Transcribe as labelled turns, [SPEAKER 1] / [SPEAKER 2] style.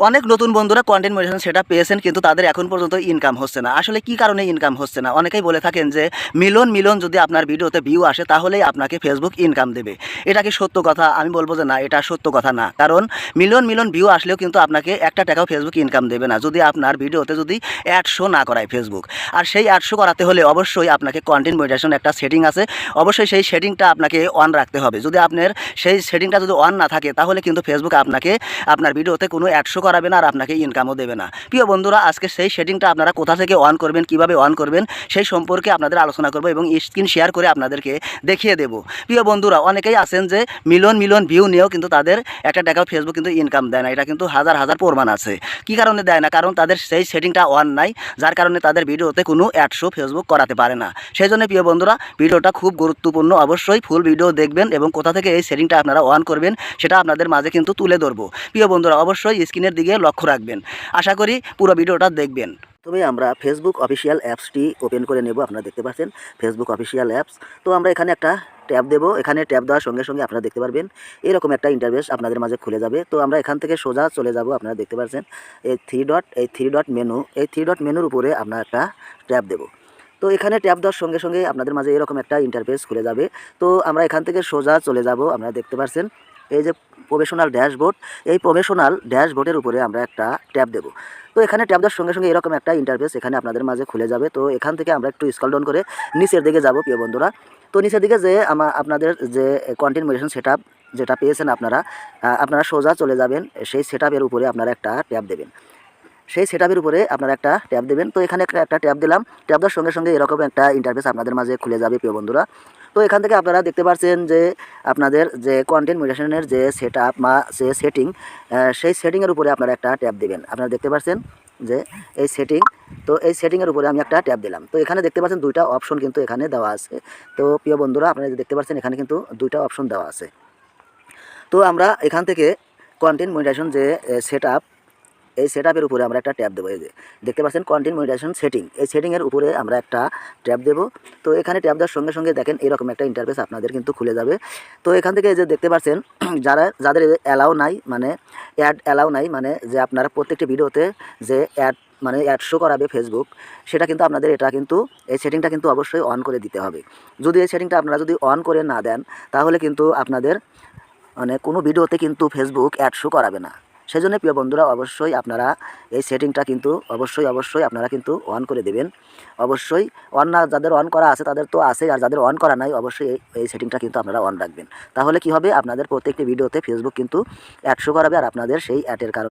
[SPEAKER 1] অনেক নতুন বন্ধুরা কন্টেন্ট মনিটাইজেশন সেটআপ পেয়েছেন, কিন্তু তাদের এখন পর্যন্ত ইনকাম হচ্ছে না। আসলে কি কারণে ইনকাম হচ্ছে না? অনেকেই বলে থাকেন যে মিলিয়ন মিলিয়ন যদি আপনার ভিডিওতে ভিউ আসে তাহলেই আপনাকে ফেসবুক ইনকাম দেবে। এটা কি সত্য কথা? আমি বলবো যে না, এটা সত্য কথা না। কারণ মিলিয়ন মিলিয়ন ভিউ আসলেও কিন্তু আপনাকে একটা টাকাও ফেসবুক ইনকাম দেবে না যদি আপনার ভিডিওতে যদি অ্যাড শো না করায় ফেসবুক। আর সেই অ্যাড শো করাতে হলে অবশ্যই আপনাকে কন্টেন্ট মনিটাইজেশন একটা সেটিং আছে, অবশ্যই সেই সেটিংটা আপনাকে অন রাখতে হবে। যদি আপনার সেই সেটিংটা যদি অন না থাকে তাহলে কিন্তু ফেসবুক আপনাকে আপনার ভিডিওতে কোনো অ্যাড শো করাবে না আর আপনাকে ইনকামও দেবে না। প্রিয় বন্ধুরা, আজকে সেই সেটিংটা আপনারা কোথা থেকে অন করবেন, কিভাবে অন করবেন সেই সম্পর্কে আপনাদের আলোচনা করব এবং স্ক্রিন শেয়ার করে আপনাদেরকে দেখিয়ে দেব। প্রিয় বন্ধুরা, অনেকেই আছেন যে মিলিয়ন মিলিয়ন ভিউ নিয়েও কিন্তু তাদের একটা টাকাও ফেসবুক কিন্তু ইনকাম দেয় না। এটা কিন্তু হাজার হাজার প্রমাণ আছে। কি কারণে দেয় না? কারণ তাদের সেই সেটিংটা অন নাই, যার কারণে তাদের ভিডিওতে কোনো অ্যাড শো ফেসবুক করাতে পারে না। সেই জন্য প্রিয় বন্ধুরা, ভিডিওটা খুব গুরুত্বপূর্ণ, অবশ্যই ফুল ভিডিও দেখবেন এবং কোথা থেকে এই সেটিংটা আপনারা অন করবেন সেটা আপনাদের মাঝে কিন্তু তুলে ধরবো। প্রিয় বন্ধুরা, অবশ্যই স্ক্রিনের দিকে লক্ষ্য রাখবেন। আশা করি পুরো ভিডিওটা দেখবেন। তবে আমরা ফেসবুক অফিসিয়াল অ্যাপসটি ওপেন করে নেব। আপনারা দেখতে পাচ্ছেন ফেসবুক অফিসিয়াল অ্যাপস। তো আমরা এখানে একটা ট্যাব দেব। এখানে ট্যাব দেওয়ার সঙ্গে সঙ্গে আপনারা দেখতে পারবেন এরকম একটা ইন্টারফেস আপনাদের মাঝে খুলে যাবে। তো আমরা এখান থেকে সোজা চলে যাব। আপনারা দেখতে পাচ্ছেন এই থ্রি ডট মেনু, এই থ্রি ডট মেনুর উপরে আমরা একটা ট্যাব দেব। তো এখানে ট্যাব দেওয়ার সঙ্গে সঙ্গে আপনাদের মাঝে এরকম একটা ইন্টারফেস খুলে যাবে। তো আমরা এখান থেকে সোজা চলে যাব। আপনারা দেখতে পাচ্ছেন এই যে প্রফেশনাল ড্যাশবোর্ড, এই প্রফেশনাল ড্যাশবোর্ডের উপরে আমরা একটা ট্যাব দেব। তো এখানে ট্যাব দেওয়ার সঙ্গে সঙ্গে এরকম একটা ইন্টারফেস এখানে আপনাদের মাঝে খুলে যাবে। তো এখান থেকে আমরা একটু স্ক্রল ডাউন করে নিচের দিকে যাব প্রিয় বন্ধুরা। তো নিচের দিকে যে আপনাদের যে কন্টেন্ট মনিটাইজেশন সেটআপ যেটা পেয়েছেন আপনারা সোজা চলে যাবেন। সেই সেটআপের উপরে আপনারা একটা ট্যাব দেবেন। সেই সেটআপের উপরে আপনারা একটা ট্যাব দেবেন। তো এখানে একটা ট্যাব দিলাম। ট্যাব দেওয়ার সঙ্গে সঙ্গে এরকম একটা ইন্টারফেস আপনাদের মাঝে খুলে যাবে প্রিয় বন্ধুরা। তো এখান থেকে আপনারা দেখতে পাচ্ছেন যে আপনাদের যে কন্টেন্ট মনিটাইজেশনের যে সেটআপ বা যে সেটিং, সেই সেটিংয়ের উপরে আপনারা একটা ট্যাব দেবেন। আপনারা দেখতে পাচ্ছেন যে এই সেটিং, তো এই সেটিংয়ের উপরে আমি একটা ট্যাব দিলাম। তো এখানে দেখতে পাচ্ছেন দুইটা অপশন কিন্তু এখানে দেওয়া আছে। তো প্রিয় বন্ধুরা, আপনারা দেখতে পাচ্ছেন এখানে কিন্তু দুইটা অপশন দেওয়া আছে। তো আমরা এখান থেকে কন্টেন্ট মনিটাইজেশন যে সেটআপ, এই সেটআপের উপরে আমরা একটা ট্যাব দেবো। এই যে দেখতে পাচ্ছেন কন্টেন্ট মনিটাইজেশন সেটিং, এই সেটিংয়ের উপরে আমরা একটা ট্যাব দেবো। তো এখানে ট্যাব দেওয়ার সঙ্গে সঙ্গে দেখেন এরকম একটা ইন্টারফেস আপনাদের কিন্তু খুলে যাবে। তো এখান থেকে এই যে দেখতে পাচ্ছেন যাদের অ্যালাউ নাই, মানে অ্যাড অ্যালাউ নাই, মানে যে আপনারা প্রত্যেকটি ভিডিওতে যে অ্যাড শো করাবে ফেসবুক, সেটা কিন্তু আপনাদের এটা কিন্তু এই সেটিংটা কিন্তু অবশ্যই অন করে দিতে হবে। যদি এই সেটিংটা আপনারা যদি অন করে না দেন তাহলে কিন্তু আপনাদের মানে কোনো ভিডিওতে কিন্তু ফেসবুক অ্যাড শো করাবে না। সেজন্য প্রিয় বন্ধুরা, অবশ্যই আপনারা এই সেটিংটা কিন্তু অবশ্যই আপনারা কিন্তু অন করে দেবেন। অবশ্যই অন না, যাদের অন করা আছে তাদের তো আছে, আর যাদের অন করা নাই অবশ্যই এই সেটিংটা কিন্তু আপনারা অন রাখবেন। তাহলে কি হবে, আপনাদের প্রত্যেকটি ভিডিওতে ফেসবুক কিন্তু অ্যাড শো করাবে আর আপনাদের সেই অ্যাডের কারণে